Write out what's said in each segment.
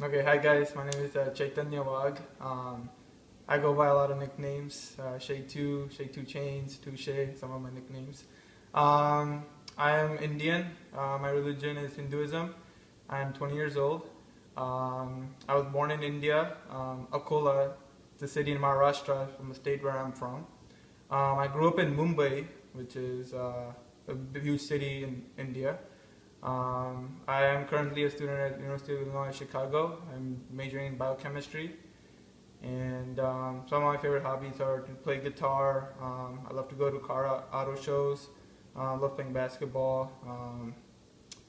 Okay, hi guys, my name is Wagh. I go by a lot of nicknames, Chaitu, Chaitu Chains, Touche, some of my nicknames. I am Indian. My religion is Hinduism. I am 20 years old. I was born in India, Akola, the city in Maharashtra, from the state where I'm from. I grew up in Mumbai, which is a huge city in India. I am currently a student at University of Illinois Chicago. I'm majoring in biochemistry, and some of my favorite hobbies are to play guitar. I love to go to car auto shows. I love playing basketball,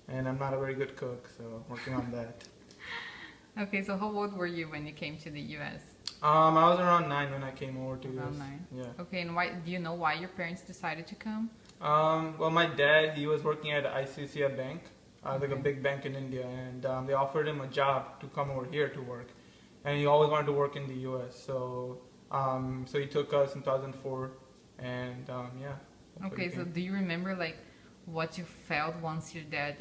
and I'm not a very good cook, so I'm working on that. Okay, so how old were you when you came to the US? I was around 9 when I came over to Around US. 9. Yeah. Okay, and why do you know why your parents decided to come? Well, my dad, he was working at ICICI Bank, like a Okay. big bank in India, and they offered him a job to come over here to work, and he always wanted to work in the U.S. So he took us in 2004, and yeah. That's Okay, what he so came. do you remember like what you felt once your dad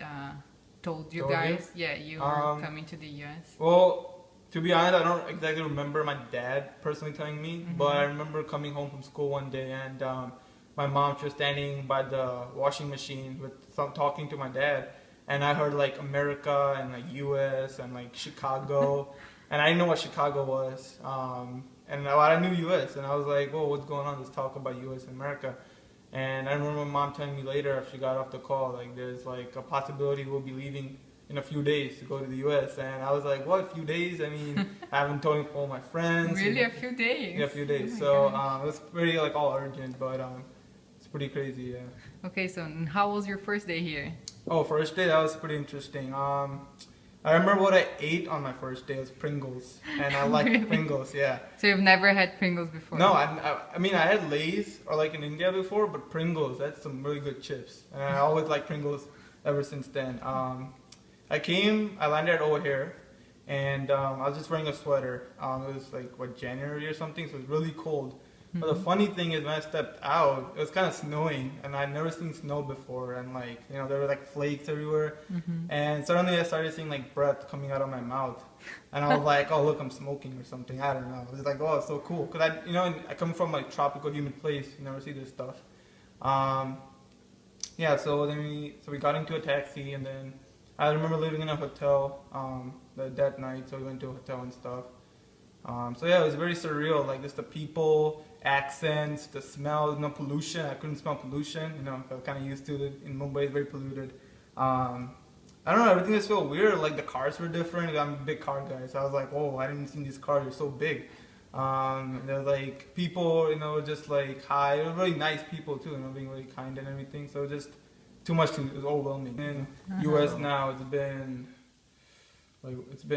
told you Told you? guys, yeah, you were coming to the US? Well, to be honest, I don't exactly remember my dad personally telling me, but I remember coming home from school one day and my mom was standing by the washing machine with talking to my dad, and I heard like America and like U.S. and like Chicago, and I didn't know what Chicago was, and I knew U.S. and I was like, whoa, what's going on? Let's talk about U.S. and America. And I remember my mom telling me later after she got off the call, like there's like a possibility we'll be leaving in a few days to go to the U.S. And I was like, what, a few days? I mean, I haven't told all my friends. Really, a few days? Yeah, a few days. Oh my So gosh. it was pretty like all urgent, but it's pretty crazy, yeah. Okay, so how was your first day here? Oh, first day, that was pretty interesting. I remember what I ate on my first day. It was Pringles, and I like Really? Pringles, yeah. So you've never had Pringles before? No, I mean, I had Lay's or like in India before, but Pringles, that's some really good chips. And I always liked Pringles ever since then. I landed at O'Hare, and I was just wearing a sweater. It was like, what, January or something, so it was really cold. But the funny thing is when I stepped out, it was kind of snowing, and I'd never seen snow before, and like, you know, there were like flakes everywhere. And suddenly I started seeing like breath coming out of my mouth. And I was like, oh look, I'm smoking or something, I don't know. It was like, oh, it's so cool. Cause I come from like tropical humid place, you never see this stuff. Yeah, so we got into a taxi, and then I remember living in a hotel that night, so we went to a hotel and stuff. So yeah, it was very surreal, like just the people, accents, the smell, no pollution. I couldn't smell pollution, you know, I was kind of used to it. In Mumbai, it's very polluted. I don't know, everything just felt weird, like the cars were different. I'm a big car guy, so I was like, whoa, I didn't see these cars, they're so big. They're like, people, you know, just like, hi, they were really nice people too, you know, being really kind and everything, so just too much, it was overwhelming. In US now, it's been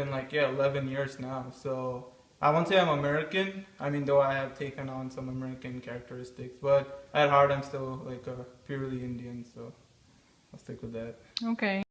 like, yeah, 11 years now, so I won't say I'm American. I mean, though I have taken on some American characteristics, but at heart I'm still like a purely Indian, so I'll stick with that. Okay.